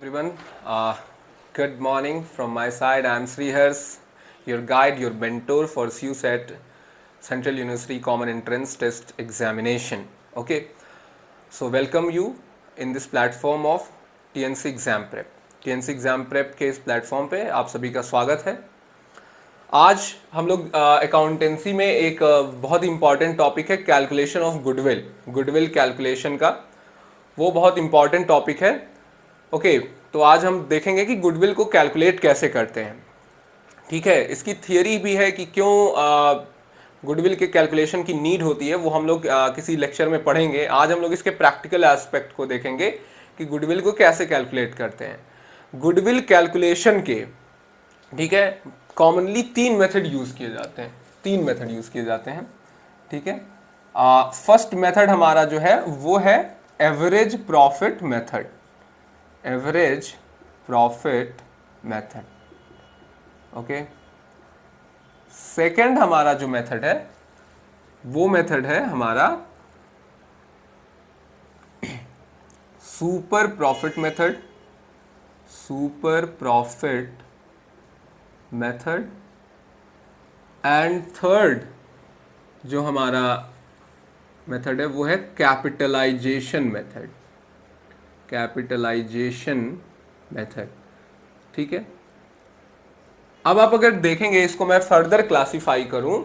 everyone. Good morning from my side. I am Srihars, your guide, your mentor for CUSET Central University Common Entrance Test Examination. Okay, so welcome you in this platform of TNC Exam Prep. TNC Exam Prep के इस platform पे आप सभी का स्वागत है। आज हम लोग अकाउंटेंसी में एक बहुत इंपॉर्टेंट टॉपिक है कैलकुलेशन ऑफ गुडविल कैलकुलेशन का। वो बहुत इंपॉर्टेंट टॉपिक है। ओके, तो आज हम देखेंगे कि गुडविल को कैलकुलेट कैसे करते हैं। ठीक है, इसकी थियरी भी है कि क्यों गुडविल के कैलकुलेशन की नीड होती है, वो हम लोग किसी लेक्चर में पढ़ेंगे। आज हम लोग इसके प्रैक्टिकल एस्पेक्ट को देखेंगे कि गुडविल को कैसे कैलकुलेट करते हैं। गुडविल कैलकुलेशन के, ठीक है, कॉमनली तीन मेथड यूज किए जाते हैं। ठीक है, फर्स्ट मेथड हमारा जो है वो है average profit method. Okay, second हमारा जो मेथड है वो मेथड है हमारा super profit method. And third जो हमारा मेथड है वो है कैपिटलाइजेशन मेथड। ठीक है, अब आप अगर देखेंगे, इसको मैं फर्दर क्लासिफाई करूं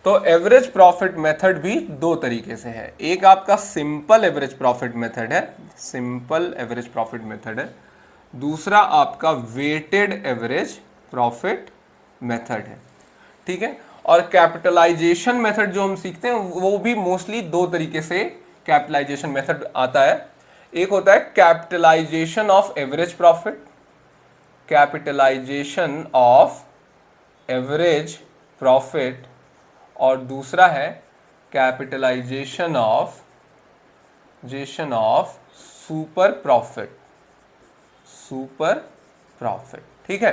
तो एवरेज प्रॉफिट मेथड भी दो तरीके से है। एक आपका सिंपल एवरेज प्रॉफिट मेथड है, दूसरा आपका वेटेड एवरेज प्रॉफिट मेथड है। ठीक है, और कैपिटलाइजेशन मेथड जो हम सीखते हैं वो भी मोस्टली दो तरीके से कैपिटलाइजेशन मेथड आता है। एक होता है कैपिटलाइजेशन ऑफ एवरेज प्रॉफिट और दूसरा है कैपिटलाइजेशन ऑफ सुपर प्रॉफिट। ठीक है,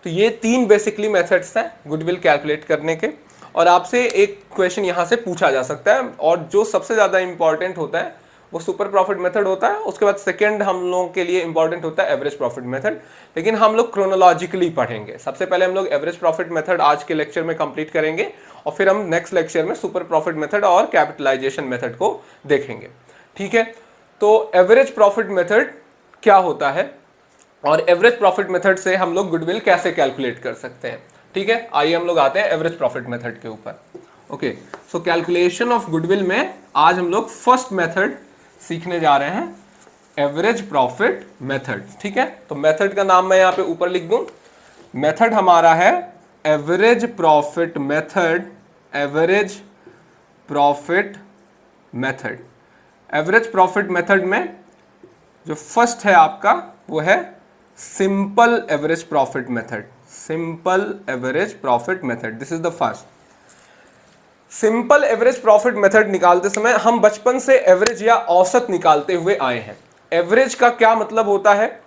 तो ये तीन बेसिकली मेथड्स हैं गुडविल कैलकुलेट करने के। और आपसे एक क्वेश्चन यहां से पूछा जा सकता है, और जो सबसे ज्यादा इंपॉर्टेंट होता है वो सुपर प्रॉफिट मेथड होता है। उसके बाद सेकंड हम लोगों के लिए इंपॉर्टेंट होता है एवरेज प्रॉफिट मेथड, लेकिन हम लोग क्रोनोलॉजिकली पढ़ेंगे। सबसे पहले हम लोग एवरेज प्रॉफिट मेथड आज के लेक्चर में कंप्लीट करेंगे, और फिर हम नेक्स्ट लेक्चर में सुपर प्रॉफिट मेथड और कैपिटलाइजेशन मेथड को देखेंगे। ठीक है, तो एवरेज प्रॉफिट मेथड क्या होता है और एवरेज प्रॉफिट मेथड से हम लोग गुडविल कैसे कैलकुलेट कर सकते हैं। ठीक है, आइए हम लोग आते हैं एवरेज प्रॉफिट मेथड के ऊपर। Okay, so calculation of goodwill में आज हम लोग फर्स्ट मेथड सीखने जा रहे हैं, एवरेज प्रॉफिट मेथड। ठीक है, तो मेथड का नाम मैं यहां पे ऊपर लिख दूं। मेथड हमारा है average profit method. Average profit method में जो फर्स्ट है आपका वो है simple average profit method. This is the first. Simple average profit method निकालते समय हम बचपन से एवरेज या औसत निकालते हुए आए हैं। एवरेज का क्या मतलब होता है?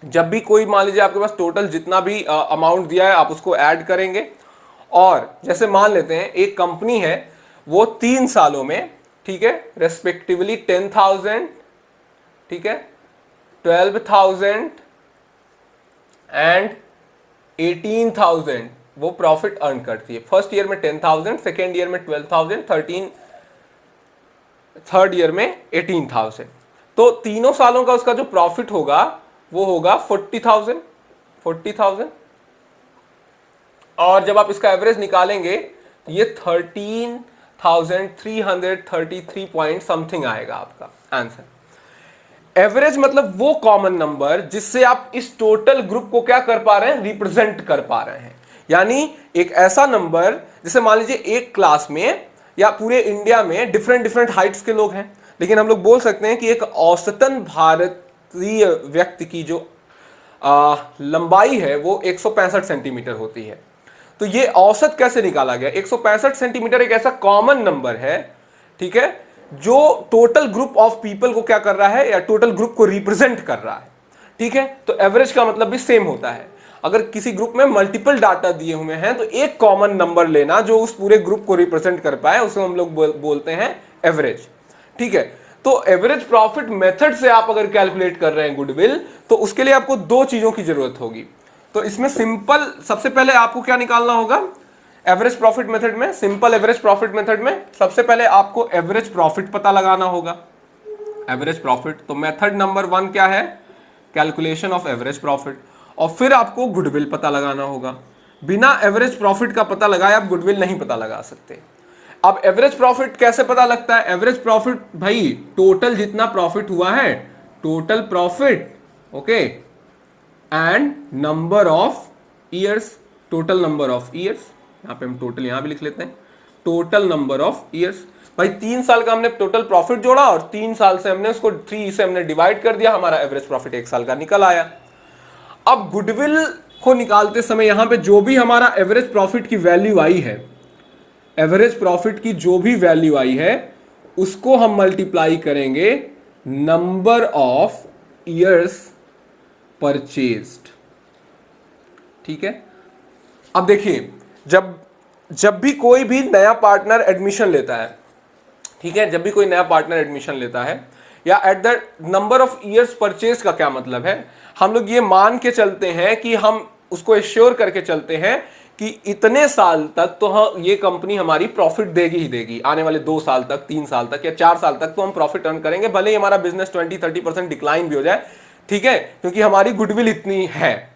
जब भी कोई, मान लीजिए आपके पास टोटल जितना भी अमाउंट दिया है आप उसको ऐड करेंगे, और जैसे मान लेते हैं एक कंपनी है, वो 3 सालों में, ठीक है, रेस्पेक्टिवली 10,000, ठीक है, 12,000 एंड 18,000 वो प्रॉफिट अर्न करती है। फर्स्ट ईयर में 10,000, सेकेंड ईयर में 12,000, थर्ड ईयर में 18,000। तो तीनों सालों का उसका जो प्रॉफिट होगा वो होगा 40,000। और जब आप इसका एवरेज निकालेंगे तो ये 13,333 पॉइंट समथिंग आएगा आपका आंसर। एवरेज मतलब वो कॉमन नंबर जिससे आप इस टोटल ग्रुप को क्या कर पा रहे हैं, रिप्रेजेंट कर पा रहे हैं। यानी एक ऐसा नंबर, जैसे मान लीजिए एक क्लास में या पूरे इंडिया में डिफरेंट हाइट्स के लोग हैं, लेकिन हम लोग बोल सकते हैं कि एक औसतन भारतीय व्यक्ति की जो लंबाई है वो 165 सेंटीमीटर होती है। तो ये औसत कैसे निकाला गया? 165 सेंटीमीटर एक ऐसा कॉमन नंबर है, ठीक है, जो टोटल ग्रुप ऑफ पीपल को क्या कर रहा है, या टोटल ग्रुप को रिप्रेजेंट कर रहा है। ठीक है, तो एवरेज का मतलब भी सेम होता है। अगर किसी ग्रुप में मल्टीपल डाटा दिए हुए हैं तो एक कॉमन नंबर लेना जो उस पूरे ग्रुप को रिप्रेजेंट कर पाए, उसे हम लोग बोलते हैं एवरेज। ठीक है, तो एवरेज प्रॉफिट मेथड से आप अगर कैलकुलेट कर रहे हैं गुडविल, तो उसके लिए आपको दो चीजों की जरूरत होगी। तो इसमें सिंपल, सबसे पहले आपको क्या निकालना होगा एवरेज प्रॉफिट मेथड में, सिंपल एवरेज प्रॉफिट मेथड में सबसे पहले आपको एवरेज प्रॉफिट पता लगाना होगा, एवरेज प्रॉफिट। तो मेथड नंबर 1 क्या है, कैलकुलेशन ऑफ एवरेज प्रॉफिट। और फिर आपको गुडविल पता लगाना होगा। बिना एवरेज प्रॉफिट का पता लगाए आप गुडविल नहीं पता लगा सकते। अब एवरेज प्रॉफिट कैसे पता लगता है, एवरेज प्रॉफिट भाई टोटल जितना प्रॉफिट हुआ है, total profit, okay, and number of years, total number of years, यहां पे हम टोटल यहां भी लिख लेते हैं, टोटल नंबर ऑफ ईयर्स। भाई 3 साल का हमने टोटल प्रॉफिट जोड़ा और 3 साल से हमने उसको 3 से हमने डिवाइड कर दिया, हमारा एवरेज प्रॉफिट 1 साल का निकल आया। अब गुडविल को निकालते समय यहां पे जो भी हमारा एवरेज प्रॉफिट की वैल्यू आई है, एवरेज प्रॉफिट की जो भी वैल्यू आई है उसको हम मल्टीप्लाई करेंगे नंबर ऑफ ईयर्स परचेज्ड। ठीक है, अब देखिए जब भी कोई भी नया पार्टनर एडमिशन लेता है, ठीक है, जब भी कोई नया पार्टनर एडमिशन लेता है, या at the number of years purchase का क्या मतलब है, हम लोग ये मान के चलते हैं कि हम उसको एश्योर करके चलते हैं कि इतने साल तक तो ये कंपनी हमारी प्रॉफिट देगी ही देगी, आने वाले 2 साल तक, 3 साल तक या 4 साल तक तो हम प्रॉफिट अर्न करेंगे, भले ही हमारा बिजनेस 20-30% डिक्लाइन भी हो जाए, ठीक है, क्योंकि हमारी गुडविल इतनी है।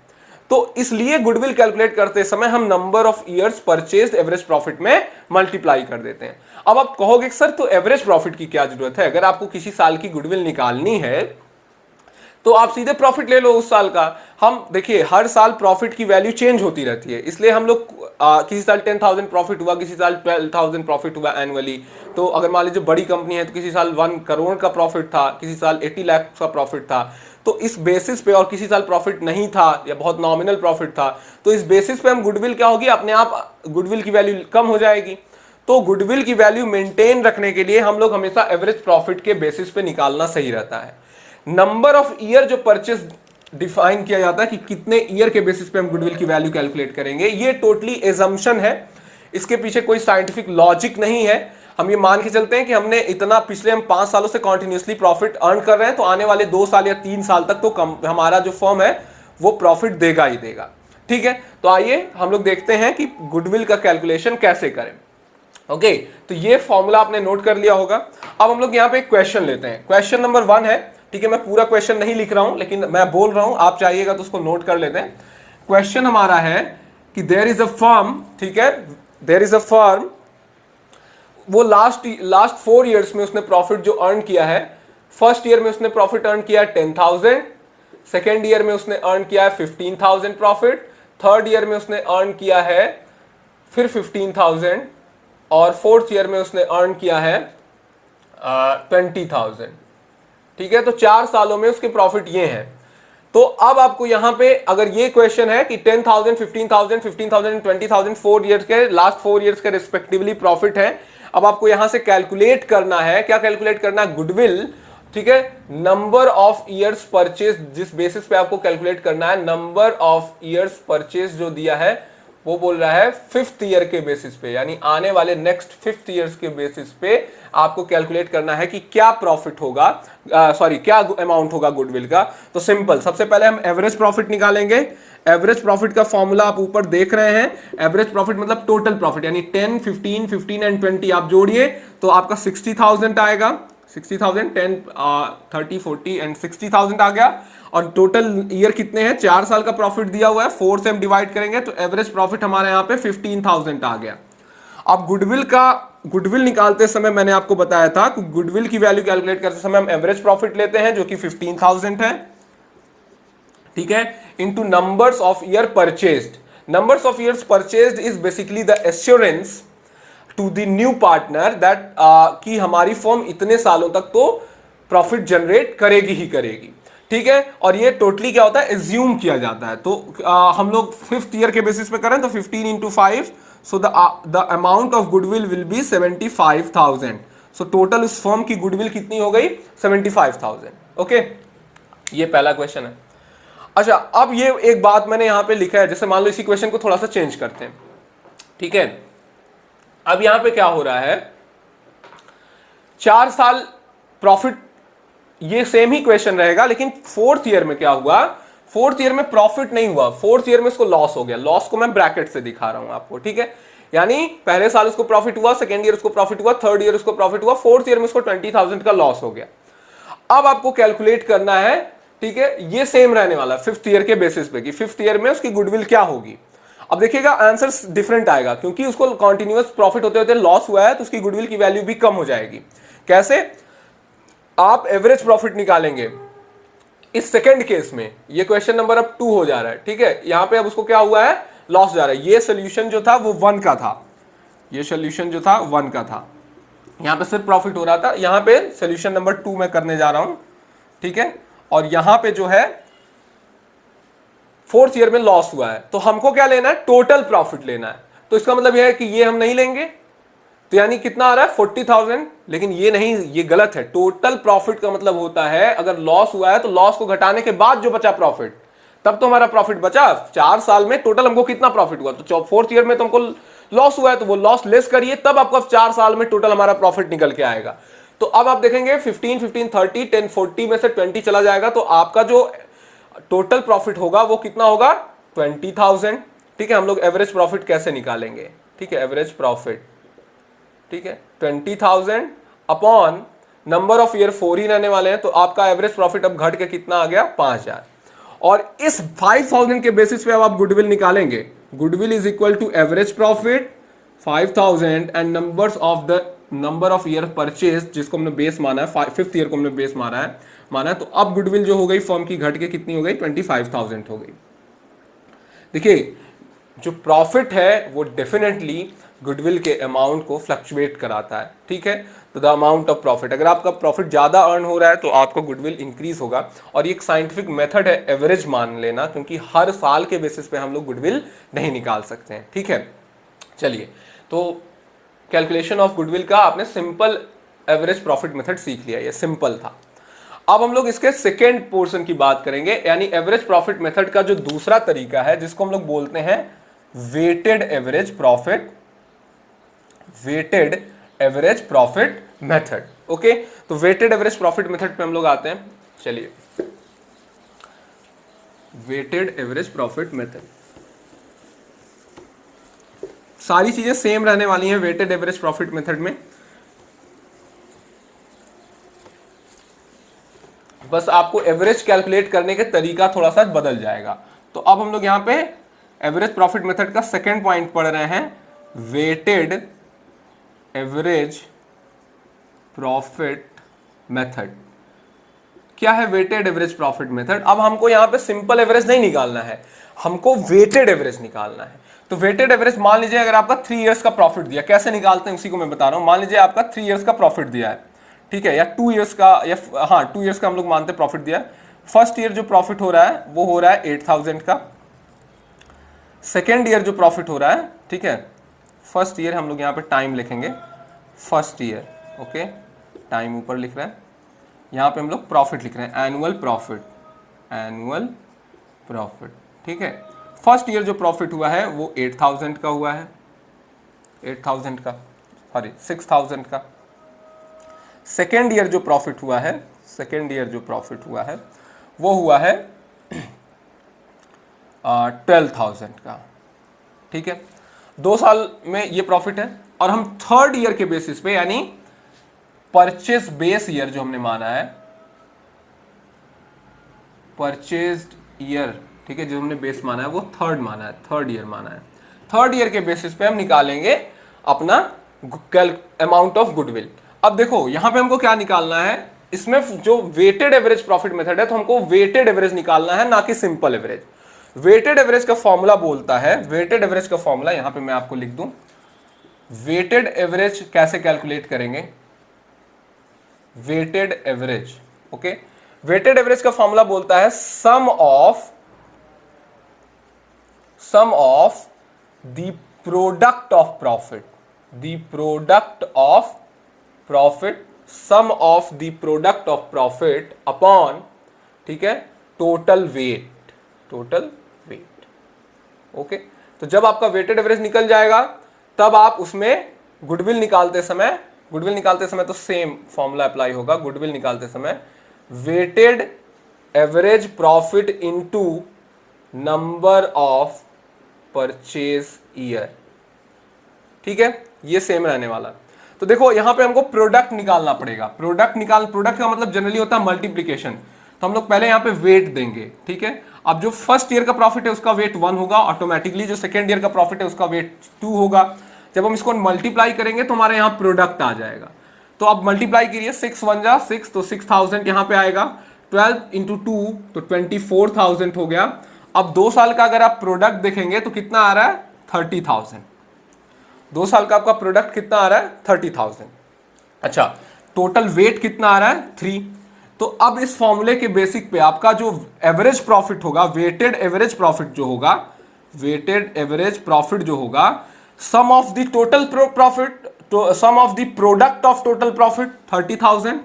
तो इसलिए गुडविल कैलकुलेट करते समय हम number of years purchased average profit में मल्टीप्लाई कर देते हैं। अब आप कहोगे सर तो एवरेज प्रॉफिट की क्या जरूरत है, अगर आपको किसी साल की गुडविल निकालनी है तो आप सीधे प्रॉफिट ले लो उस साल का। हम देखिए हर साल प्रॉफिट की वैल्यू चेंज होती रहती है, इसलिए हम लोग किसी साल 10,000 प्रॉफिट हुआ, किसी साल 12,000 प्रॉफिट हुआ एनुअली। तो अगर मान लीजिए बड़ी कंपनी है तो किसी साल 1 करोड़ का प्रॉफिट था, किसी साल 80 लाख का प्रॉफिट था, तो इस बेसिस पे, और किसी साल प्रॉफिट नहीं था या बहुत नॉमिनल प्रॉफिट था, तो इस बेसिस पे हम गुडविल क्या होगी, अपने आप गुडविल की वैल्यू कम हो जाएगी। तो गुडविल की वैल्यू मेंटेन रखने के लिए हम लोग हमेशा एवरेज प्रॉफिट के बेसिस पे निकालना सही रहता है। नंबर ऑफ ईयर जो परचेज डिफाइन किया जाता है कि कितने ईयर के बेसिस पे हम गुडविल की वैल्यू कैलकुलेट करेंगे, ये टोटली एजम्पशन है, इसके पीछे कोई साइंटिफिक लॉजिक नहीं है। हम ये मान के चलते हैं कि हमने इतना पिछले हम 5 सालों से कॉन्टिन्यूसली प्रॉफिट अर्न कर रहे हैं, तो आने वाले 2 साल या 3 साल तक तो हमारा जो फर्म है वो प्रॉफिट देगा ही देगा। ठीक है, तो आइए हम लोग देखते हैं कि गुडविल का कैलकुलेशन कैसे करें। ओके, तो ये फॉर्मूला आपने नोट कर लिया होगा। अब हम लोग यहाँ पे एक क्वेश्चन लेते हैं, क्वेश्चन नंबर 1 है, ठीक है, मैं पूरा क्वेश्चन नहीं लिख रहा हूं लेकिन मैं बोल रहा हूं, आप चाहिएगा तो उसको नोट कर लेते हैं। क्वेश्चन हमारा है कि देयर इज अ फर्म, ठीक है, देयर इज अ फर्म, वो लास्ट 4 इयर्स में उसने प्रॉफिट जो अर्न किया है, फर्स्ट ईयर में उसने प्रॉफिट अर्न किया 10,000, सेकेंड ईयर में उसने अर्न किया है 15,000 प्रॉफिट, थर्ड ईयर में उसने अर्न किया है फिर 15,000, और फोर्थ ईयर में उसने अर्न किया है 20,000। ठीक है, तो 4 सालों में उसके प्रॉफिट ये हैं। तो अब आपको यहां पे अगर ये क्वेश्चन है कि 10,000, 15,000, 15,000, 20,000 4 इयर्स के, लास्ट 4 इयर्स के रिस्पेक्टिवली प्रॉफिट है, अब आपको यहां से कैलकुलेट करना है, क्या कैलकुलेट करना है, गुडविल। ठीक है, नंबर ऑफ ईयर्स परचेज, जिस बेसिस पे आपको कैलकुलेट करना है, नंबर ऑफ ईयर्स परचेज जो दिया है वो बोल रहा है 5th ईयर के बेसिस पे, यानी आने वाले नेक्स्ट 5th ईयर्स के बेसिस पे आपको कैलकुलेट करना है कि क्या प्रॉफिट होगा, क्या अमाउंट होगा गुडविल का। तो सिंपल, सबसे पहले हम एवरेज प्रॉफिट निकालेंगे। एवरेज प्रॉफिट का फॉर्मूला आप ऊपर देख रहे हैं, एवरेज प्रॉफिट मतलब टोटल प्रॉफिट, यानी 10, 15, 15 एंड 20 आप जोड़िए तो आपका 60,000 आएगा, 60,000, 10, 30, 40 एंड 60,000 आ गया। और टोटल ईयर कितने हैं, 4 साल का प्रॉफिट दिया हुआ है, 4 से हम डिवाइड करेंगे तो एवरेज प्रॉफिट हमारे यहाँ पे 15,000 आ गया। अब गुडविल निकालते समय मैंने आपको बताया था कि गुडविल की वैल्यू कैलकुलेट करते समय हम एवरेज प्रॉफिट लेते हैं जो कि 15,000 है, ठीक है, into numbers of year purchased. Numbers of years purchased is basically the assurance to the new partner that कि हमारी फर्म इतने सालों तक तो प्रॉफिट जनरेट करेगी ही करेगी। ठीक है, और ये टोटली क्या होता है, एज्यूम किया जाता है। तो हम लोग 5th ईयर के बेसिस पे करें तो 15 into 5, so the amount of goodwill will be 75,000। So total उस फर्म की गुडविल कितनी हो गई, 75,000। ओके, ये पहला क्वेश्चन है। अच्छा, अब ये एक बात मैंने यहां पे लिखा है, जैसे मान लो इसी क्वेश्चन को थोड़ा सा चेंज करते हैं। ठीक है, अब यहां पे क्या हो रहा है, 4 साल प्रॉफिट, ये सेम ही क्वेश्चन रहेगा, लेकिन फोर्थ ईयर में क्या हुआ, फोर्थ ईयर में प्रॉफिट नहीं हुआ, फोर्थ ईयर में इसको लॉस हो गया। लॉस को मैं ब्रैकेट से दिखा रहा हूं आपको, ठीक है। यानी पहले साल उसको प्रॉफिट हुआ, सेकेंड ईयर उसको प्रॉफिट हुआ, थर्ड ईयर उसको प्रॉफिट हुआ, फोर्थ ईयर में उसको 20,000 का लॉस हो गया। अब आपको कैलकुलेट करना है, ठीक है, ये सेम रहने वाला फिफ्थ ईयर के बेसिस पे कि फिफ्थ ईयर में उसकी गुडविल क्या होगी। अब देखिएगा आंसर डिफरेंट आएगा, क्योंकि उसको कॉन्टिन्यूअस प्रॉफिट होते होते लॉस हुआ है, तो उसकी गुडविल की वैल्यू भी कम हो जाएगी। कैसे? आप एवरेज प्रॉफिट निकालेंगे इस सेकंड केस में। ये क्वेश्चन नंबर अब 2 हो जा रहा है, ठीक है। यहां पे अब उसको क्या हुआ है, लॉस जा रहा है। ये सोल्यूशन जो था वो 1 का था, ये सोल्यूशन जो था 1 का था, यहां पे सिर्फ प्रॉफिट हो रहा था। यहां पे सोल्यूशन नंबर 2 में करने जा रहा हूं, ठीक है। और यहां पे जो है फोर्थ ईयर में लॉस हुआ है, तो हमको क्या लेना है, टोटल प्रॉफिट लेना है। तो इसका मतलब यह है कि ये हम नहीं लेंगे, तो यानी कितना आ रहा है 40,000, लेकिन ये नहीं, ये गलत है। टोटल प्रॉफिट का मतलब होता है अगर लॉस हुआ है तो लॉस को घटाने के बाद जो बचा प्रॉफिट, तब तो हमारा प्रॉफिट बचा। 4 साल में टोटल हमको कितना प्रॉफिट हुआ, तो फोर्थ ईयर में तो हमको लॉस हुआ है, तो वो लॉस लेस करिए, तब आपको 4 साल में टोटल हमारा प्रॉफिट निकल के आएगा। तो अब आप देखेंगे 15, 15, 30, 10, 40 में से 20 चला जाएगा, तो आपका जो टोटल प्रॉफिट होगा वो कितना होगा, 20,000, ठीक है। हम लोग एवरेज प्रॉफिट कैसे निकालेंगे, ठीक है, एवरेज प्रॉफिट, ठीक है, 20,000 अपॉन नंबर ऑफ ईयर 4 ही रहने वाले हैं, तो आपका एवरेज प्रॉफिट अब घट के कितना आ गया, 5,000। और इस 5,000 के बेसिस पे अब आप गुडविल निकालेंगे। Goodwill is equal to average profit 5,000 and number of year purchase, जिसको हमने बेस माना है, फिफ्थ ईयर को हमने बेस माना है। तो अब गुडविल जो हो गई फर्म की घट के कितनी हो गई, 25,000 हो गई। देखिए जो प्रॉफिट है वो डेफिनेटली गुडविल के अमाउंट को फ्लक्चुएट कराता है, ठीक है। तो द अमाउंट ऑफ प्रॉफिट, अगर आपका प्रॉफिट ज्यादा अर्न हो रहा है तो आपका गुडविल इंक्रीज होगा। और ये एक साइंटिफिक मेथड है एवरेज मान लेना, क्योंकि हर साल के बेसिस पे हम लोग गुडविल नहीं निकाल सकते हैं, ठीक है। चलिए, तो कैलकुलेशन ऑफ गुडविल का आपने सिंपल एवरेज प्रॉफिट मेथड सीख लिया, ये सिंपल था। अब हम लोग इसके सेकेंड पोर्शन की बात करेंगे, यानी एवरेज प्रॉफिट मेथड का जो दूसरा तरीका है, जिसको हम लोग बोलते हैं weighted average profit, weighted average profit method. Okay, तो वेटेड एवरेज प्रॉफिट मेथड पे हम लोग आते हैं। चलिए, वेटेड एवरेज प्रॉफिट मेथड, सारी चीजें सेम रहने वाली हैं वेटेड एवरेज प्रॉफिट मेथड में, बस आपको एवरेज कैलकुलेट करने के तरीका थोड़ा सा बदल जाएगा। तो अब हम लोग यहां पे एवरेज प्रॉफिट मेथड का सेकेंड पॉइंट पढ़ रहे हैं, वेटेड एवरेज प्रॉफिट मेथड। क्या है वेटेड एवरेज प्रॉफिट मेथड? अब हमको यहां पे सिंपल एवरेज नहीं निकालना है, हमको वेटेड एवरेज निकालना है। तो वेटेड एवरेज, मान लीजिए अगर आपका 3 इयर्स का प्रॉफिट दिया, कैसे निकालते हैं उसी को मैं बता रहा हूं। मान लीजिए आपका 3 इयर्स का प्रॉफिट दिया है, ठीक है, या 2 इयर्स का, या हाँ 2 इयर्स का हम लोग मानते प्रॉफिट दिया है। फर्स्ट ईयर जो प्रॉफिट हो रहा है वो हो रहा है 8,000 का। सेकेंड ईयर जो प्रॉफिट हो रहा है, ठीक है, फर्स्ट ईयर हम लोग यहाँ पे टाइम लिखेंगे, फर्स्ट ईयर, ओके, टाइम ऊपर लिख रहा है, यहाँ पे हम लोग प्रॉफिट लिख रहे हैं, एनुअल प्रॉफिट, एनुअल प्रॉफिट, ठीक है। फर्स्ट ईयर जो प्रॉफिट हुआ है वो 8,000 का हुआ है, 8,000 का, सॉरी 6,000 का। सेकेंड ईयर जो प्रॉफिट हुआ है, सेकेंड ईयर जो प्रॉफिट हुआ है वो हुआ है 12,000 का, ठीक है। 2 साल में ये प्रॉफिट है। और हम थर्ड ईयर के बेसिस पे, यानी परचेज बेस ईयर जो हमने माना है, परचेज्ड ईयर, ठीक है, जो हमने बेस माना है वो थर्ड माना है, थर्ड ईयर माना है। थर्ड ईयर के बेसिस पे हम निकालेंगे अपना अमाउंट ऑफ गुडविल। अब देखो यहां पे हमको क्या निकालना है, इसमें जो वेटेड एवरेज प्रॉफिट मेथड है तो हमको वेटेड एवरेज निकालना है, ना कि सिंपल एवरेज। वेटेड एवरेज का फॉर्मूला बोलता है, वेटेड एवरेज का फॉर्मूला यहां पे मैं आपको लिख दूं। वेटेड एवरेज कैसे कैलकुलेट करेंगे, weighted average, okay, weighted average का फॉर्मूला बोलता है sum of the product of profit, the product of profit, sum of the product of profit upon, ठीक है, total weight, total weight, okay. तो जब आपका वेटेड एवरेज निकल जाएगा तब आप उसमें गुडविल निकालते समय गुडविल निकालते समय तो सेम फॉर्मूला अप्लाई होगा। गुडविल निकालते समय weighted average profit into number of purchase year, ठीक है, ये सेम रहने वाला। तो देखो यहां पे हमको प्रोडक्ट निकालना पड़ेगा। प्रोडक्ट का मतलब जनरली होता है मल्टीप्लीकेशन। तो हम लोग पहले यहां पे वेट देंगे, ठीक है। अब जो फर्स्ट ईयर का प्रॉफिट है उसका वेट 1 होगा ऑटोमेटिकली, जो सेकेंड ईयर का प्रॉफिट है उसका वेट 2 होगा। जब हम इसको मल्टीप्लाई करेंगे तो हमारे यहाँ प्रोडक्ट आ जाएगा। तो अब मल्टीप्लाई करिए, 6 1 जा 6, तो 6000 यहाँ पे आएगा। 12 इंटू 2 तो 24,000 हो गया। अब 2 साल का अगर आप प्रोडक्ट देखेंगे तो कितना आ रहा है, 30,000। 2 साल का आपका प्रोडक्ट कितना आ रहा है, 30,000। अच्छा, टोटल वेट कितना आ रहा है, 3। तो अब इस फॉर्मूले के बेसिक पे आपका जो एवरेज प्रॉफिट होगा, वेटेड एवरेज प्रॉफिट जो होगा, वेटेड एवरेज प्रॉफिट जो होगा, sum of the total profit, sum of the product of total profit 30,000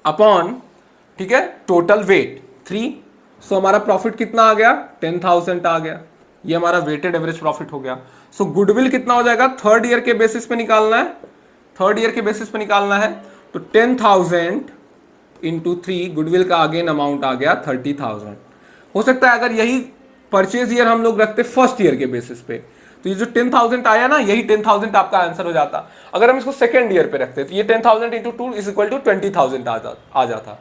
upon, ठीक है, टोटल वेट 3। सो हमारा प्रॉफिट कितना आ गया, 10,000 आ गया। ये हमारा वेटेड एवरेज प्रॉफिट हो गया। सो गुडविल कितना हो जाएगा, थर्ड ईयर के बेसिस पे निकालना है, थर्ड ईयर के बेसिस पे निकालना है। तो 10,000 इंटू 3, गुडविल का अगेन अमाउंट आ गया 30,000। हो सकता है अगर यही परचेज ईयर हम लोग रखते फर्स्ट ईयर के बेसिस पे, तो ये जो 10,000 आया ना, यही 10,000 आपका आंसर हो जाता। अगर हम इसको सेकेंड ईयर पे रखते तो ये 10,000 इंटू 2 इज इक्वल टू 20,000 आ जाता।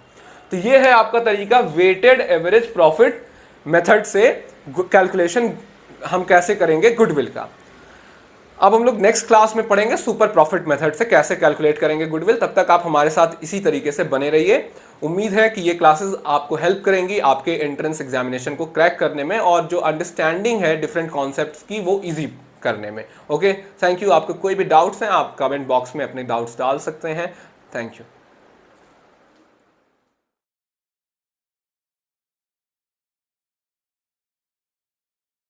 तो ये है आपका तरीका वेटेड एवरेज प्रॉफिट मेथड से कैलकुलेशन हम कैसे करेंगे गुडविल का। अब हम लोग नेक्स्ट क्लास में पढ़ेंगे सुपर प्रॉफिट मेथड से कैसे कैलकुलेट करेंगे गुडविल। तब तक आप हमारे साथ इसी तरीके से बने रहिए। उम्मीद है कि ये क्लासेस आपको हेल्प करेंगी आपके एंट्रेंस एग्जामिनेशन को क्रैक करने में, और जो अंडरस्टैंडिंग है डिफरेंट कॉन्सेप्ट्स की वो इजी करने में। Okay, thank you. आपको कोई भी डाउट्स हैं आप कमेंट बॉक्स में अपने डाउट्स डाल सकते हैं। Thank you.